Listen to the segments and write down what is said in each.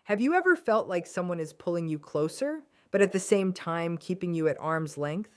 Have you ever felt like someone is pulling you closer, but at the same time keeping you at arm's length?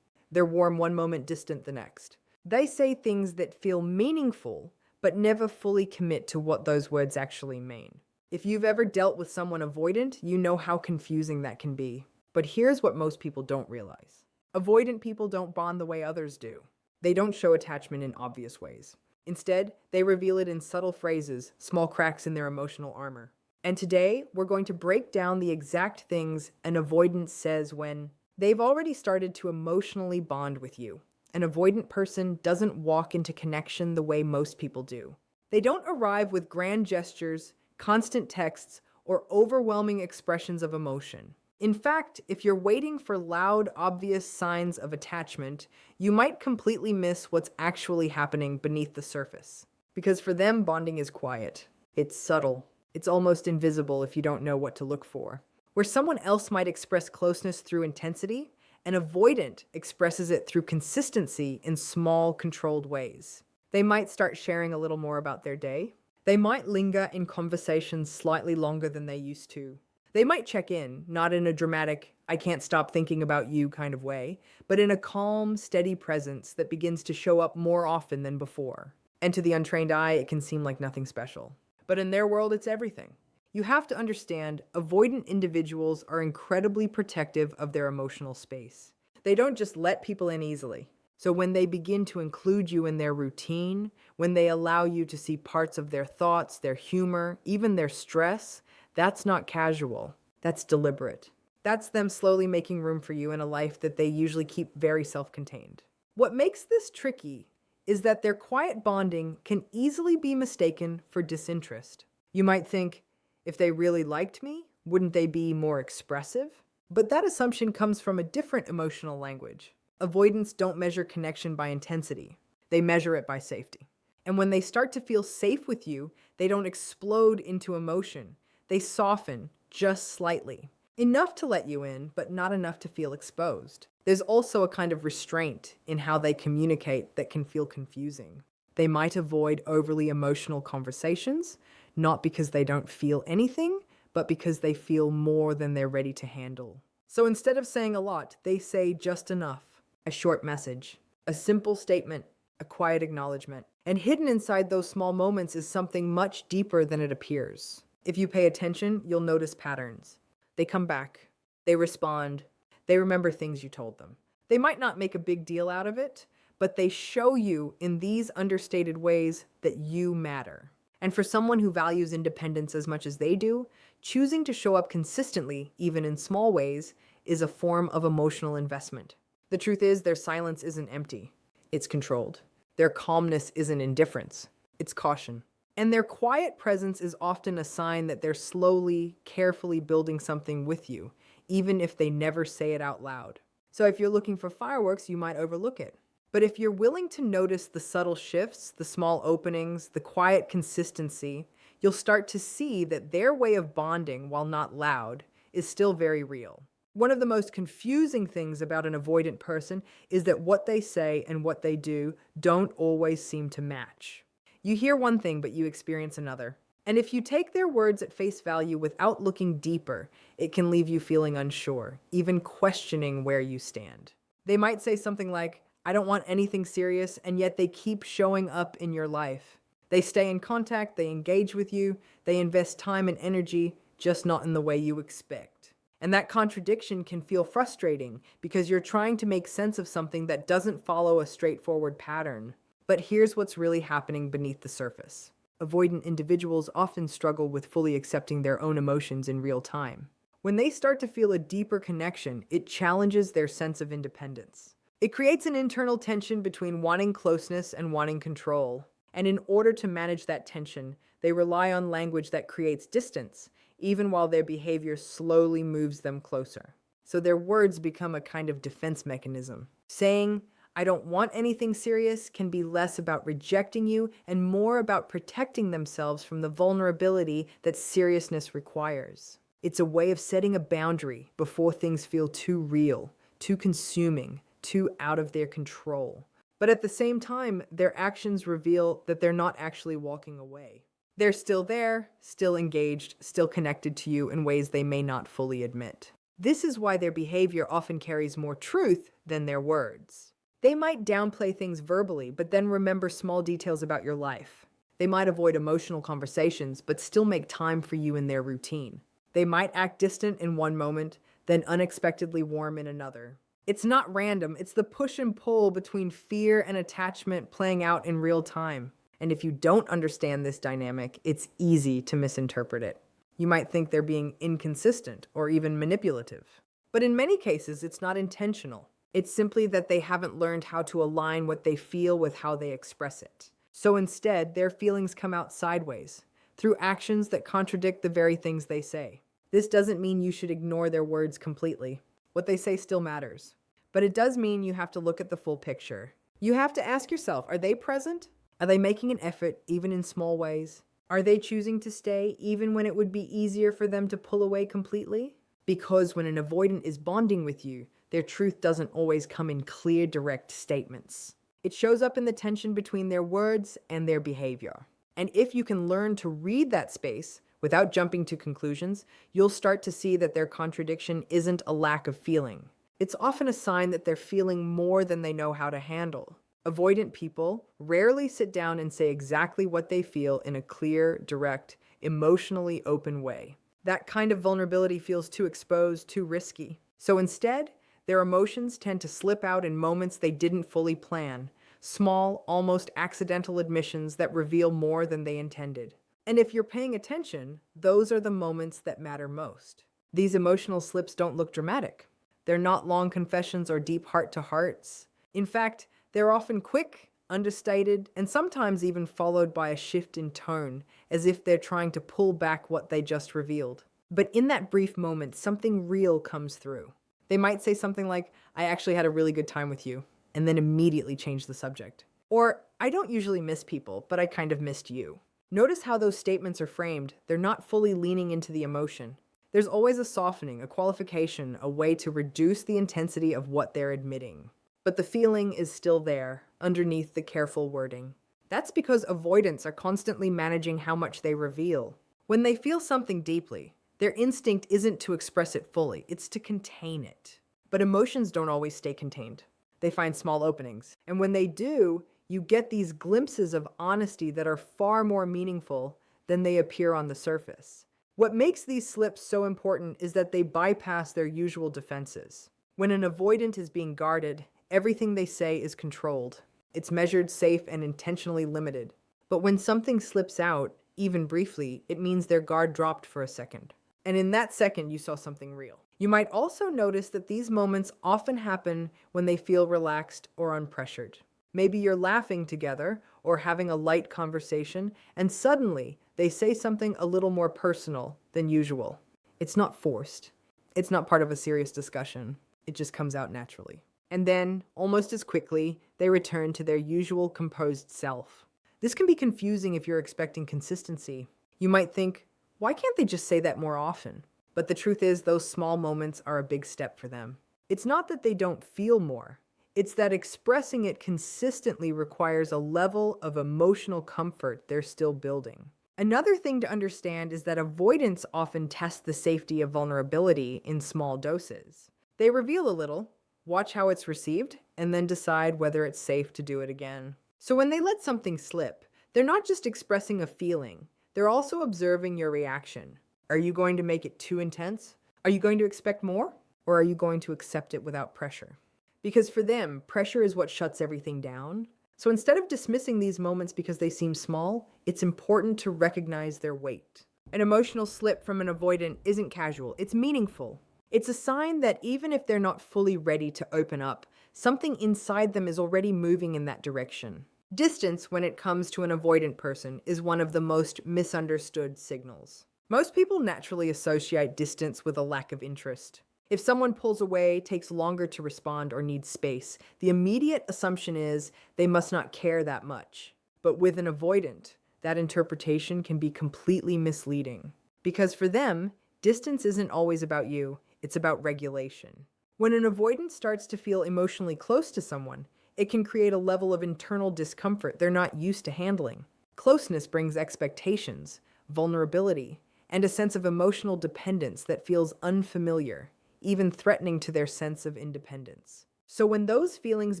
They're warm one moment, distant the next. They say things that feel meaningful, but never fully commit to what those words actually mean. If you've ever dealt with someone avoidant, you know how confusing that can be. But here's what most people don't realize. Avoidant people don't bond the way others do. They don't show attachment in obvious ways. Instead, they reveal it in subtle phrases, small cracks in their emotional armor. And today, we're going to break down the exact things an avoidant says when they've already started to emotionally bond with you. An avoidant person doesn't walk into connection the way most people do. They don't arrive with grand gestures, constant texts, or overwhelming expressions of emotion. In fact, if you're waiting for loud, obvious signs of attachment, you might completely miss what's actually happening beneath the surface. Because for them, bonding is quiet. It's subtle. It's almost invisible if you don't know what to look for. Where someone else might express closeness through intensity, an avoidant expresses it through consistency in small, controlled ways. They might start sharing a little more about their day. They might linger in conversations slightly longer than they used to. They might check in, not in a dramatic, I can't stop thinking about you kind of way, but in a calm, steady presence that begins to show up more often than before. And to the untrained eye, it can seem like nothing special. But in their world, it's everything. You have to understand, avoidant individuals are incredibly protective of their emotional space. They don't just let people in easily. So when they begin to include you in their routine, when they allow you to see parts of their thoughts, their humor, even their stress, that's not casual. That's deliberate. That's them slowly making room for you in a life that they usually keep very self-contained. What makes this tricky is that their quiet bonding can easily be mistaken for disinterest. You might think, if they really liked me, wouldn't they be more expressive? But that assumption comes from a different emotional language. Avoidants don't measure connection by intensity. They measure it by safety. And when they start to feel safe with you, they don't explode into emotion. They soften just slightly. Enough to let you in, but not enough to feel exposed. There's also a kind of restraint in how they communicate that can feel confusing. They might avoid overly emotional conversations, not because they don't feel anything, but because they feel more than they're ready to handle. So instead of saying a lot, they say just enough. A short message, a simple statement, a quiet acknowledgement. And hidden inside those small moments is something much deeper than it appears. If you pay attention, you'll notice patterns. They come back. They respond. They remember things you told them. They might not make a big deal out of it, but they show you in these understated ways that you matter. And for someone who values independence as much as they do, choosing to show up consistently, even in small ways, is a form of emotional investment. The truth is, their silence isn't empty. It's controlled. Their calmness isn't indifference. It's caution. And their quiet presence is often a sign that they're slowly, carefully building something with you, even if they never say it out loud. So if you're looking for fireworks, you might overlook it. But if you're willing to notice the subtle shifts, the small openings, the quiet consistency, you'll start to see that their way of bonding, while not loud, is still very real. One of the most confusing things about an avoidant person is that what they say and what they do don't always seem to match. You hear one thing, but you experience another. And if you take their words at face value without looking deeper, it can leave you feeling unsure, even questioning where you stand. They might say something like, I don't want anything serious, and yet they keep showing up in your life. They stay in contact, they engage with you, they invest time and energy, just not in the way you expect. And that contradiction can feel frustrating because you're trying to make sense of something that doesn't follow a straightforward pattern. But here's what's really happening beneath the surface. Avoidant individuals often struggle with fully accepting their own emotions in real time. When they start to feel a deeper connection, it challenges their sense of independence. It creates an internal tension between wanting closeness and wanting control. And in order to manage that tension, they rely on language that creates distance, even while their behavior slowly moves them closer. So their words become a kind of defense mechanism. Saying, I don't want anything serious can be less about rejecting you and more about protecting themselves from the vulnerability that seriousness requires. It's a way of setting a boundary before things feel too real, too consuming, too out of their control. But at the same time, their actions reveal that they're not actually walking away. They're still there, still engaged, still connected to you in ways they may not fully admit. This is why their behavior often carries more truth than their words. They might downplay things verbally, but then remember small details about your life. They might avoid emotional conversations, but still make time for you in their routine. They might act distant in one moment, then unexpectedly warm in another. It's not random, it's the push and pull between fear and attachment playing out in real time. And if you don't understand this dynamic, it's easy to misinterpret it. You might think they're being inconsistent or even manipulative. But in many cases, it's not intentional. It's simply that they haven't learned how to align what they feel with how they express it. So instead, their feelings come out sideways, through actions that contradict the very things they say. This doesn't mean you should ignore their words completely. What they say still matters. But it does mean you have to look at the full picture. You have to ask yourself, are they present? Are they making an effort, even in small ways? Are they choosing to stay, even when it would be easier for them to pull away completely? Because when an avoidant is bonding with you, their truth doesn't always come in clear, direct statements. It shows up in the tension between their words and their behavior. And if you can learn to read that space without jumping to conclusions, you'll start to see that their contradiction isn't a lack of feeling. It's often a sign that they're feeling more than they know how to handle. Avoidant people rarely sit down and say exactly what they feel in a clear, direct, emotionally open way. That kind of vulnerability feels too exposed, too risky. So instead, their emotions tend to slip out in moments they didn't fully plan, small, almost accidental admissions that reveal more than they intended. And if you're paying attention, those are the moments that matter most. These emotional slips don't look dramatic. They're not long confessions or deep heart-to-hearts. In fact, they're often quick, understated, and sometimes even followed by a shift in tone, as if they're trying to pull back what they just revealed. But in that brief moment, something real comes through. They might say something like, I actually had a really good time with you, and then immediately change the subject. Or, I don't usually miss people, but I kind of missed you. Notice how those statements are framed. They're not fully leaning into the emotion. There's always a softening, a qualification, a way to reduce the intensity of what they're admitting. But the feeling is still there, underneath the careful wording. That's because avoidants are constantly managing how much they reveal. When they feel something deeply, their instinct isn't to express it fully, it's to contain it. But emotions don't always stay contained. They find small openings. And when they do, you get these glimpses of honesty that are far more meaningful than they appear on the surface. What makes these slips so important is that they bypass their usual defenses. When an avoidant is being guarded, everything they say is controlled. It's measured, safe, and intentionally limited. But when something slips out, even briefly, it means their guard dropped for a second. And in that second, you saw something real. You might also notice that these moments often happen when they feel relaxed or unpressured. Maybe you're laughing together or having a light conversation, and suddenly they say something a little more personal than usual. It's not forced. It's not part of a serious discussion. It just comes out naturally. And then, almost as quickly, they return to their usual composed self. This can be confusing if you're expecting consistency. You might think, why can't they just say that more often? But the truth is, those small moments are a big step for them. It's not that they don't feel more. It's that expressing it consistently requires a level of emotional comfort they're still building. Another thing to understand is that avoidants often test the safety of vulnerability in small doses. They reveal a little, watch how it's received, and then decide whether it's safe to do it again. So when they let something slip, they're not just expressing a feeling, they're also observing your reaction. Are you going to make it too intense? Are you going to expect more? Or are you going to accept it without pressure? Because for them, pressure is what shuts everything down. So instead of dismissing these moments because they seem small, it's important to recognize their weight. An emotional slip from an avoidant isn't casual, it's meaningful. It's a sign that even if they're not fully ready to open up, something inside them is already moving in that direction. Distance, when it comes to an avoidant person, is one of the most misunderstood signals. Most people naturally associate distance with a lack of interest. If someone pulls away, takes longer to respond, or needs space, the immediate assumption is they must not care that much. But with an avoidant, that interpretation can be completely misleading. Because for them, distance isn't always about you, it's about regulation. When an avoidant starts to feel emotionally close to someone, it can create a level of internal discomfort they're not used to handling. Closeness brings expectations, vulnerability, and a sense of emotional dependence that feels unfamiliar, even threatening to their sense of independence. So when those feelings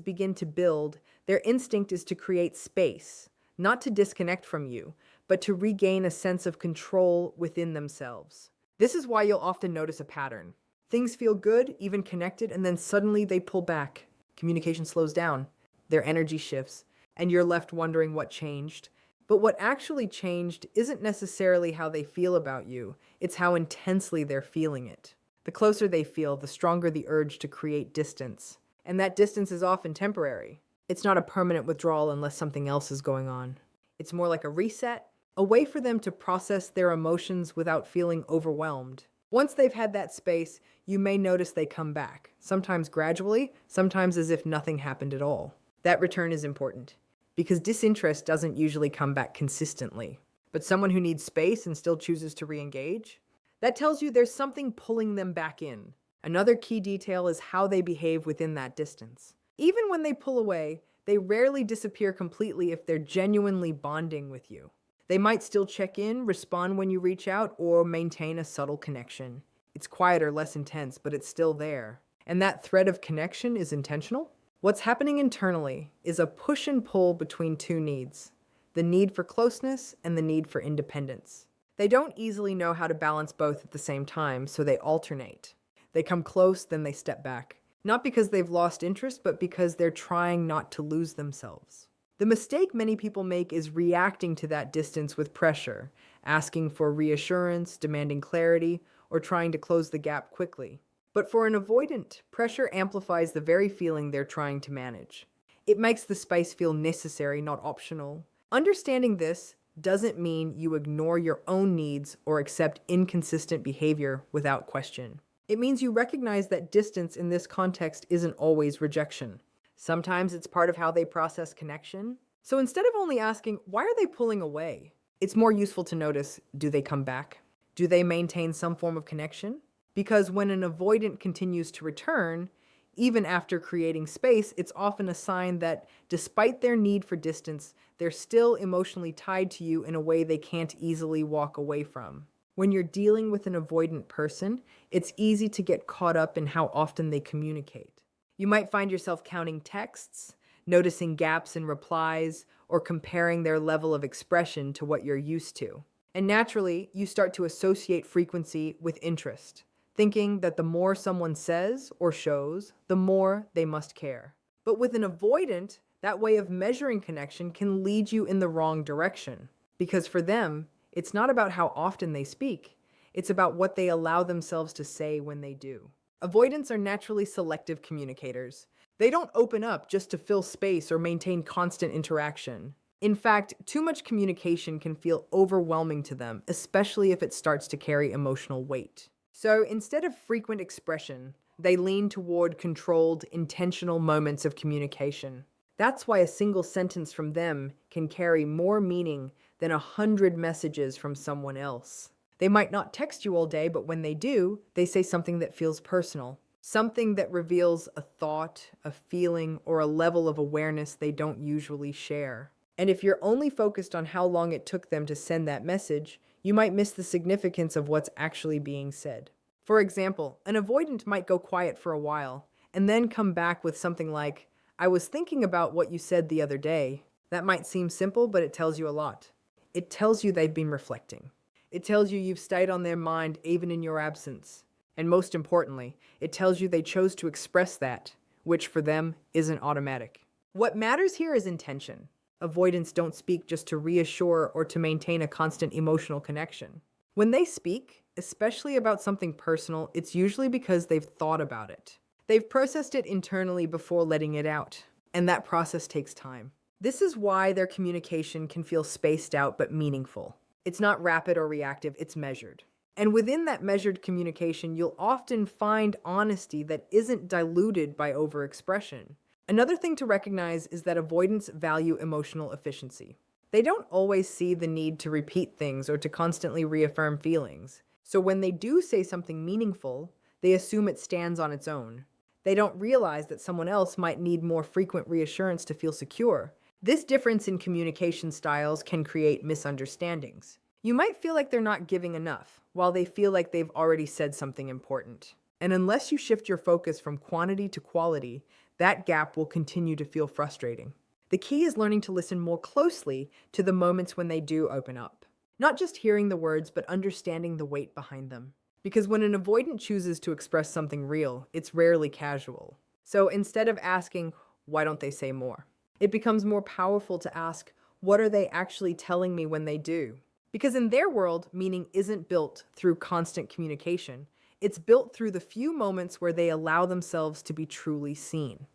begin to build, their instinct is to create space, not to disconnect from you, but to regain a sense of control within themselves. This is why you'll often notice a pattern. Things feel good, even connected, and then suddenly they pull back. Communication slows down, their energy shifts, and you're left wondering what changed. But what actually changed isn't necessarily how they feel about you, it's how intensely they're feeling it. The closer they feel, the stronger the urge to create distance. And that distance is often temporary. It's not a permanent withdrawal unless something else is going on. It's more like a reset, a way for them to process their emotions without feeling overwhelmed. Once they've had that space, you may notice they come back, sometimes gradually, sometimes as if nothing happened at all. That return is important, because disinterest doesn't usually come back consistently. But someone who needs space and still chooses to re-engage, that tells you there's something pulling them back in. Another key detail is how they behave within that distance. Even when they pull away, they rarely disappear completely if they're genuinely bonding with you. They might still check in, respond when you reach out, or maintain a subtle connection. It's quieter, less intense, but it's still there. And that thread of connection is intentional. What's happening internally is a push and pull between two needs: the need for closeness and the need for independence. They don't easily know how to balance both at the same time, so they alternate. They come close, then they step back. Not because they've lost interest, but because they're trying not to lose themselves. The mistake many people make is reacting to that distance with pressure, asking for reassurance, demanding clarity, or trying to close the gap quickly. But for an avoidant, pressure amplifies the very feeling they're trying to manage. It makes the space feel necessary, not optional. Understanding this doesn't mean you ignore your own needs or accept inconsistent behavior without question. It means you recognize that distance in this context isn't always rejection. Sometimes it's part of how they process connection. So instead of only asking, why are they pulling away? It's more useful to notice, do they come back? Do they maintain some form of connection? Because when an avoidant continues to return, even after creating space, it's often a sign that despite their need for distance, they're still emotionally tied to you in a way they can't easily walk away from. When you're dealing with an avoidant person, it's easy to get caught up in how often they communicate. You might find yourself counting texts, noticing gaps in replies, or comparing their level of expression to what you're used to. And naturally, you start to associate frequency with interest, thinking that the more someone says or shows, the more they must care. But with an avoidant, that way of measuring connection can lead you in the wrong direction. Because for them, it's not about how often they speak. It's about what they allow themselves to say when they do. Avoidants are naturally selective communicators. They don't open up just to fill space or maintain constant interaction. In fact, too much communication can feel overwhelming to them, especially if it starts to carry emotional weight. So instead of frequent expression, they lean toward controlled, intentional moments of communication. That's why a single sentence from them can carry more meaning than 100 messages from someone else. They might not text you all day, but when they do, they say something that feels personal. Something that reveals a thought, a feeling, or a level of awareness they don't usually share. And if you're only focused on how long it took them to send that message, you might miss the significance of what's actually being said. For example, an avoidant might go quiet for a while, and then come back with something like, "I was thinking about what you said the other day." That might seem simple, but it tells you a lot. It tells you they've been reflecting. It tells you you've stayed on their mind even in your absence. And most importantly, it tells you they chose to express that, which for them isn't automatic. What matters here is intention. Avoidants don't speak just to reassure or to maintain a constant emotional connection. When they speak, especially about something personal, it's usually because they've thought about it. They've processed it internally before letting it out, and that process takes time. This is why their communication can feel spaced out but meaningful. It's not rapid or reactive, it's measured. And within that measured communication, you'll often find honesty that isn't diluted by overexpression. Another thing to recognize is that avoidants value emotional efficiency. They don't always see the need to repeat things or to constantly reaffirm feelings. So when they do say something meaningful, they assume it stands on its own. They don't realize that someone else might need more frequent reassurance to feel secure, This difference in communication styles can create misunderstandings. You might feel like they're not giving enough, while they feel like they've already said something important. And unless you shift your focus from quantity to quality, that gap will continue to feel frustrating. The key is learning to listen more closely to the moments when they do open up. Not just hearing the words, but understanding the weight behind them. Because when an avoidant chooses to express something real, it's rarely casual. So instead of asking, why don't they say more? It becomes more powerful to ask, what are they actually telling me when they do? Because in their world, meaning isn't built through constant communication. It's built through the few moments where they allow themselves to be truly seen.